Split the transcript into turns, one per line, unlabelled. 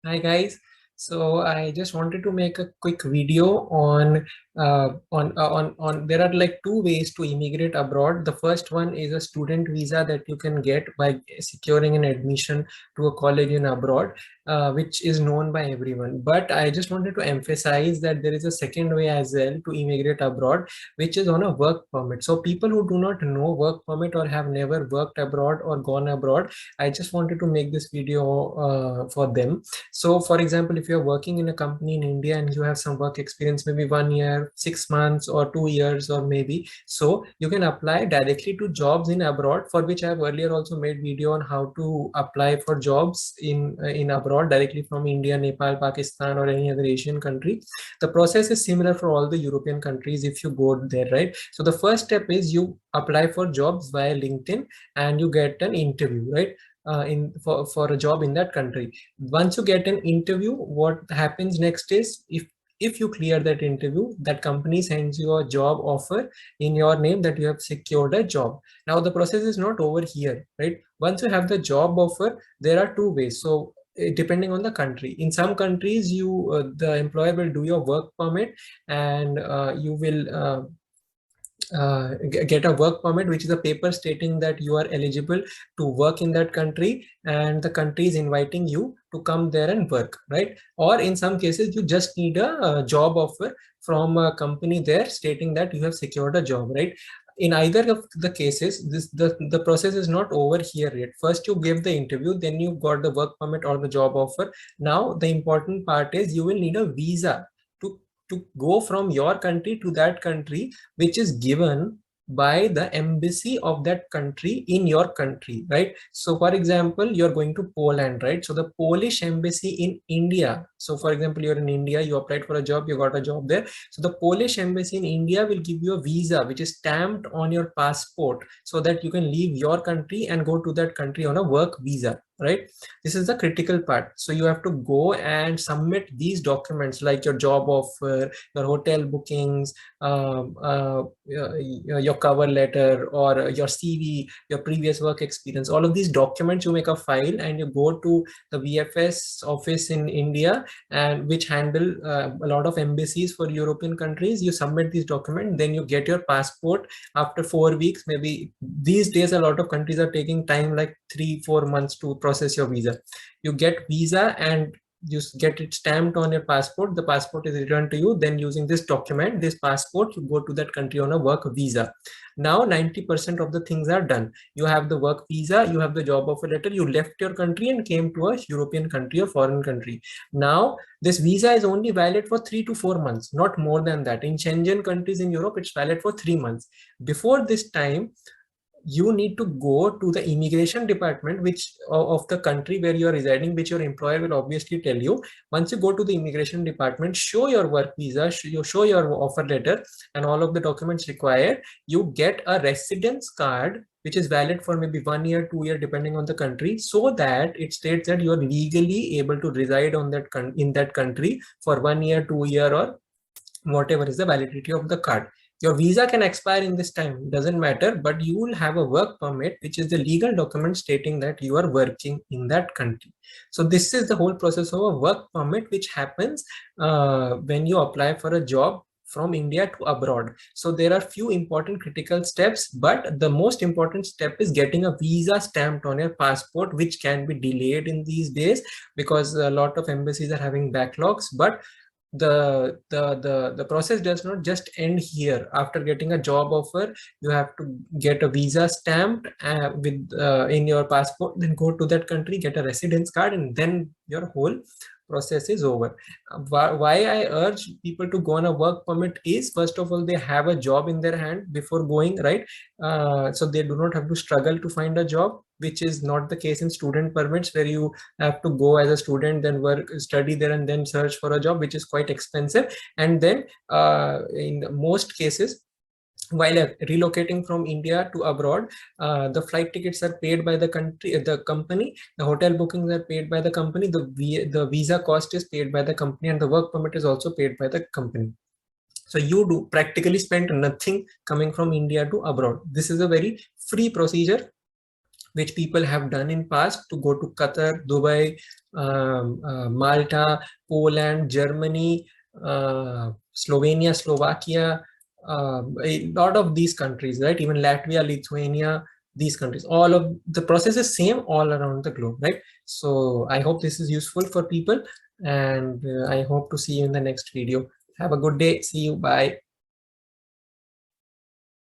Hi guys. So I just wanted to make a quick video on there are like two ways to immigrate abroad. The first one is a student visa that you can get by securing an admission to a college in abroad, which is known by everyone. But I just wanted to emphasize that there is a second way as well to immigrate abroad, which is on a work permit. So people who do not know work permit or have never worked abroad or gone abroad, I just wanted to make this video for them. So for example, if you're working in a company in India and you have some work experience, maybe 1 year, 6 months or 2 years, or maybe, so you can apply directly to jobs in abroad, for which I have earlier also made video on how to apply for jobs in abroad directly from India, Nepal, Pakistan, or any other Asian country. The process is similar for all the European countries if you go there, right? So the first step is you apply for jobs via LinkedIn and you get an interview, right? For a job in that country. Once you get an interview, what happens next is, if you clear that interview, that company sends you a job offer in your name that you have secured a job. Now the process is not over here, right? Once you have the job offer, there are two ways. So depending on the country, in some countries you the employer will do your work permit, and you will get a work permit, which is a paper stating that you are eligible to work in that country and the country is inviting you to come there and work, right? Or in some cases you just need a job offer from a company there stating that you have secured a job, right? In either of the cases, the process is not over here yet. First you give the interview, then you got the work permit or the job offer. Now the important part is you will need a visa to go from your country to that country, which is given by the embassy of that country in your country, right? So for example, you're going to Poland, right? So the Polish embassy in India, so for example, you're in India, you applied for a job, you got a job there. So the Polish embassy in India will give you a visa which is stamped on your passport so that you can leave your country and go to that country on a work visa, right? This is the critical part. So you have to go and submit these documents like your job offer, your hotel bookings, your cover letter, or your CV, your previous work experience. All of these documents, you make a file and you go to the VFS office in India, and which handle a lot of embassies for European countries. You submit these documents, then you get your passport after 4 weeks. Maybe these days a lot of countries are taking time like 3-4 months to process your visa. You get visa and you get it stamped on your passport. The passport is returned to you. Then using this document, this passport, you go to that country on a work visa. Now 90% of the things are done. You have the work visa, you have the job offer letter, you left your country and came to a European country or foreign country. Now this visa is only valid for 3 to 4 months, not more than that. In Schengen countries in Europe, it's valid for 3 months. Before this time, you need to go to the immigration department which of the country where you are residing, which your employer will obviously tell you. Once you go to the immigration department, show your work visa, show your offer letter and all of the documents required, you get a residence card which is valid for maybe 1 year, 2 year, depending on the country, so that it states that you are legally able to reside on that in that country for 1 year, 2 year, or whatever is the validity of the card. Your visa can expire in this time, doesn't matter, but you will have a work permit, which is the legal document stating that you are working in that country. So this is the whole process of a work permit, which happens when you apply for a job from India to abroad. So there are few important critical steps, but the most important step is getting a visa stamped on your passport, which can be delayed in these days because a lot of embassies are having backlogs. But the process does not just end here. After getting a job offer, you have to get a visa stamped with in your passport, then go to that country, get a residence card, and then your whole process is over. Why I urge people to go on a work permit is, first of all, they have a job in their hand before going, right? So they do not have to struggle to find a job, which is not the case in student permits, where you have to go as a student, then work, study there, and then search for a job, which is quite expensive. And then in most cases, while relocating from India to abroad, the flight tickets are paid by the country, the company. The hotel bookings are paid by the company. The visa cost is paid by the company, and the work permit is also paid by the company. So you do practically spend nothing coming from India to abroad. This is a very free procedure which people have done in past to go to Qatar, Dubai, Malta, Poland, Germany, Slovenia, Slovakia, a lot of these countries, right? Even Latvia, Lithuania, these countries, all of the process is same all around the globe, right? So I hope this is useful for people, and I hope to see you in the next video. Have a good day. See you. Bye.